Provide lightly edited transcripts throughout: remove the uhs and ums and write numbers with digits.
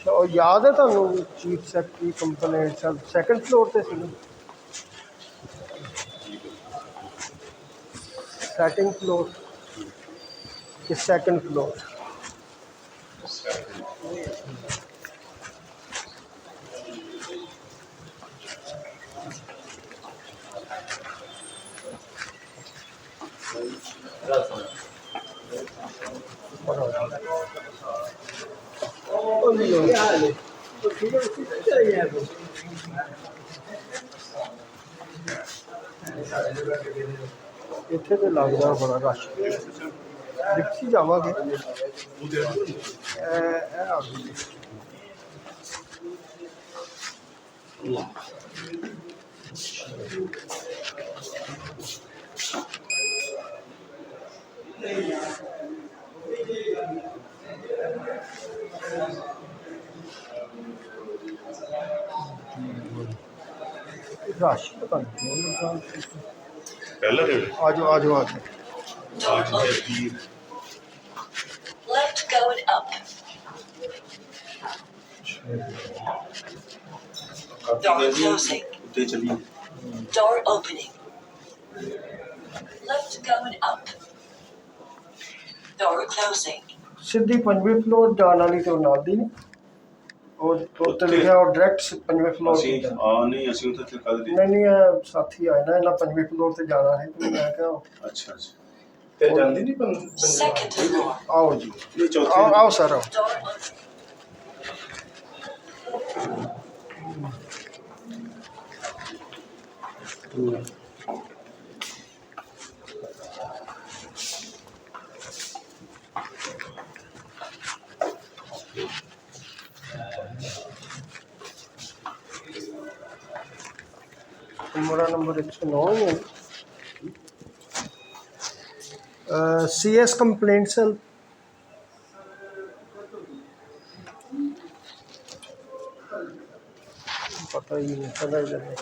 ਉਹ ਯਾਦ ਹੈ ਤੁਹਾਨੂੰ chief secretary complaint sir second floor ਤੇ ਸੀ ਸੈਕਿੰਡ ਫਲੋਰ ਕਿ ਸੈਕੰਡ ਫਲੋਰ ਇੱਥੇ ਤੇ ਲੱਗਦਾ ਬੜਾ ਰਸ਼ ਦੇਖੀ ਜਾਵਾਂਗੇ ਇਹ ਆ ਗਈ ਰਸ਼ ਪਤਾ ਨਹੀਂ ਪਹਿਲਾ ਰੇਡ ਆ ਜਾਓ ਆ ਜਾਓ ਆ ਜਾਓ Left going up. Door closing. ਉੱਤੇ ਚਲੀ Door opening. Left going up. Door closing. ਸਿੱਧੀ ਪੰਜਵੇਂ ਫਲੋਰ ਜਾਣ ਵਾਲੀ ਤੇ ਉਹ ਨਾਲ ਦੀ ਨਹੀਂ ਉਹ ਉੱਤੇ ਲਿਖਿਆ ਉਹ ਡਾਇਰੈਕਟ ਪੰਜਵੇਂ ਫਲੋਰ ਅਸੀਂ ਨਹੀਂ ਅਸੀਂ ਉੱਥੇ ਕਦ ਨਹੀਂ ਨਹੀਂ ਇਹ ਸਾਥੀ ਆਏ ਨਾ ਇਹਨਾਂ ਪੰਜਵੇਂ ਫਲੋਰ ਤੇ ਜਾਣਾ ਹੈ ਤੇ ਮੈਂ ਕਿਹਾ ਅੱਛਾ ਅੱਛਾ ਤੇ ਜਾਂਦੀ ਨਹੀਂ Second floor. ਆਓ ਜੀ ਇਹ ਚੌਥੀ ਆਓ ਆਓ ਸਰ ਆਓ Door opening. कमरा नंबर 109 ही है CS कंप्लेंट सेल पता ही नहीं पता ही नहीं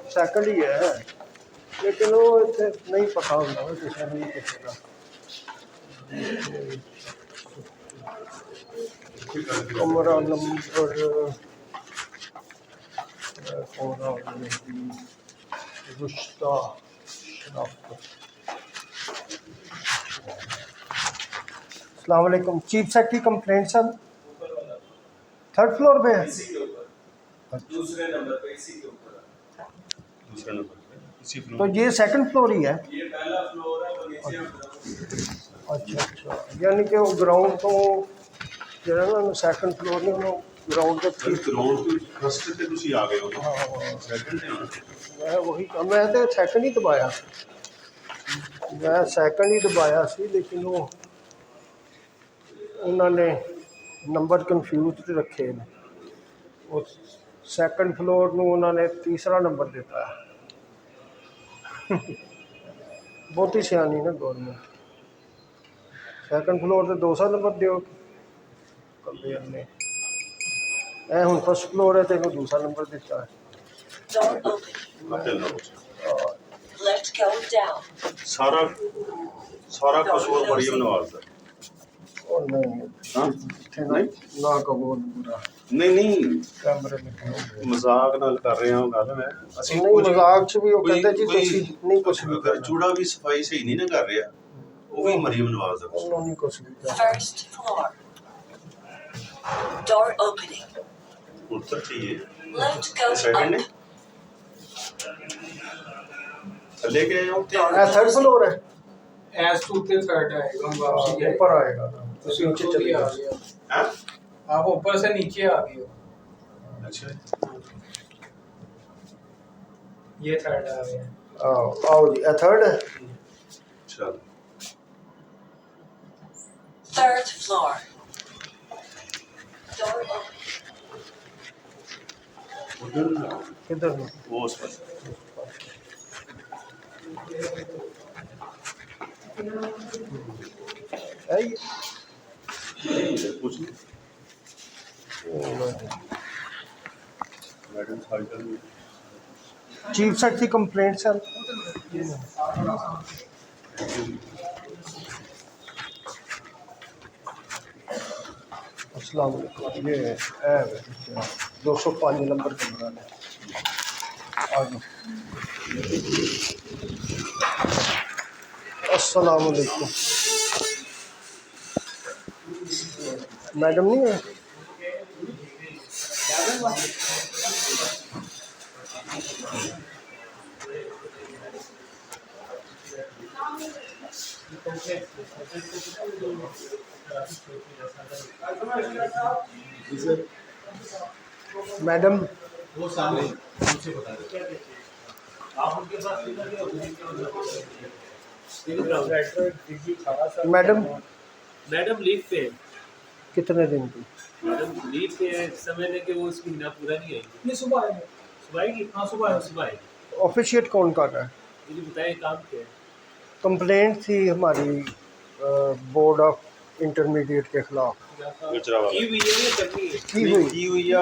सेकंड ही है लेकिन वो इतने नहीं पता होता किसी नहीं पता कमरा नंबर रुश्ता अस्सलाम वालेकुम chief secretary complaint sir third floor पे है दूसरे नंबर पे इसी के ऊपर दूसरा नंबर इसी तो ये सेकंड फ्लोर ही है ये पहला फ्लोर है वो नीचे अच्छा अच्छा यानी कि वो ग्राउंड तो ਜਿਹੜਾ ਨਾ ਸੈਕੰਡ ਫਲੋਰ ਨੇ ਉਹਨੂੰ ਗਰਾਊਂਡ ਦੇ ਫਿਰ ਗਰਾਊਂਡ ਤੋਂ ਫਸਟ ਤੇ ਤੁਸੀਂ ਆ ਗਏ ਹੋ ਹਾਂ ਸੈਕੰਡ ਤੇ ਆਉਣਾ ਮੈਂ ਉਹੀ ਮੈਂ ਤੇ ਸੈਕੰਡ ਹੀ ਦਬਾਇਆ ਮੈਂ ਸੈਕੰਡ ਹੀ ਦਬਾਇਆ ਸੀ ਲੇਕਿਨ ਉਹਨਾਂ ਨੇ ਨੰਬਰ ਕਨਫਿਊਜ਼ ਰੱਖੇ ਨੇ ਉਹ ਸੈਕੰਡ ਫਲੋਰ ਨੂੰ ਉਹਨਾਂ ਨੇ ਤੀਸਰਾ ਨੰਬਰ ਦਿੱਤਾ ਬਹੁਤੀ ਸਿਆਣੀ ਨਾ ਗੌਰਮੈਂਟ ਸੈਕੰਡ ਫਲੋਰ ਤੇ ਦੂਸਰਾ ਨੰਬਰ ਦਿਓ ਕੰਪੇਅਰ ਨੇ ਇਹ ਹੁਣ ਫਸਟ ਫਲੋਰ ਹੈ ਤੇ ਇਹਨੂੰ ਦੂਸਰਾ ਨੰਬਰ ਦਿੱਤਾ ਹੈ Door opening. Left going down. ਸਾਰਾ ਕਸੂਰ ਮਰੀਮ ਨਵਾਜ਼ ਦਾ ਉਹ ਨਹੀਂ ਹਾਂ ਇੱਥੇ ਨਾ ਨਾ ਕਬੂਲ ਪੂਰਾ ਨਹੀਂ ਨਹੀਂ ਕੈਮਰੇ ਲੱਗੇ ਹੋਏ ਮਜ਼ਾਕ ਨਾਲ ਕਰ ਰਹੇ ਹਾਂ ਉਹ ਗੱਲ ਮੈਂ ਅਸੀਂ ਨਹੀਂ ਮਜ਼ਾਕ 'ਚ ਵੀ ਉਹ ਕਹਿੰਦੇ ਜੀ ਤੁਸੀਂ ਨਹੀਂ ਕੁਛ ਵੀ ਅਗਰ ਚੂੜਾ ਵੀ ਸਫਾਈ ਸਹੀ ਨਹੀਂ ਨਾ ਕਰ ਰਿਹਾ ਉਹ ਵੀ ਮਰੀਮ ਨਵਾਜ਼ ਦਾ ਕਸੂਰ। ਉਹਨੂੰ ਨਹੀਂ ਕੁਛ ਵੀ ਕਰਨਾ। First floor. Door opening. ਉੱਤਰ ਚਾਹੀਏ Left going ਸੈਕਿੰਡ ਨੇ up. ਥੱਲੇ ਗਏ ਹੋ ਇਹ ਥਰਡ ਫਲੋਰ ਹੈ एस टू ते थर्ड आएगा हम वापसी जाएंगे ਉੱਪਰ ਆਏਗਾ ਤੁਸੀਂ ਨੀਚੇ ऊपर ਚਲੇ भी आ ਜਾਓ गए ਹਾਂ आप ऊपर से नीचे आ गए हो ਅੱਛਾ ये थर्ड आ गया ਆਓ ਜੀ ਇਹ ਥਰਡ ਹੈ ਚਲ Third floor. Door opening. ਉਧਰ ਨਾ ਕਿੱਧਰ ਨੂੰ ਉਹ ਉਸ ਪਾਸੇ ਹੈ ਕੁਝ ਨਹੀਂ madam cycle chief secretary complaint sir السلام علیکم، یہ ہے 205 نمبر کمرہ ہے. آ جاؤ. السلام علیکم. میڈم نہیں ہے؟ میڈم وہ سامنے ان سے بتا دیں آپ ان کے ساتھ میڈم میڈم لیو پہ ہے. کتنے دن کی؟ میڈم لیو پہ ہے، سمجھ کہ وہ اس مہینہ پورا نہیں آئے گی. نہیں صبح آئے گا. صبح آئے گی. ہاں صبح آئے گی. آفیشیٹ کون کر رہا ہے؟ مجھے بتائیں کام کیا ہے. کمپلینٹ تھی ہماری بورڈ آف انٹرمیڈیٹ کے خلاف. گجرا والا کی ہوئی ہے یا کرنی ہے؟ کی ہوئی کی ہوئی ہے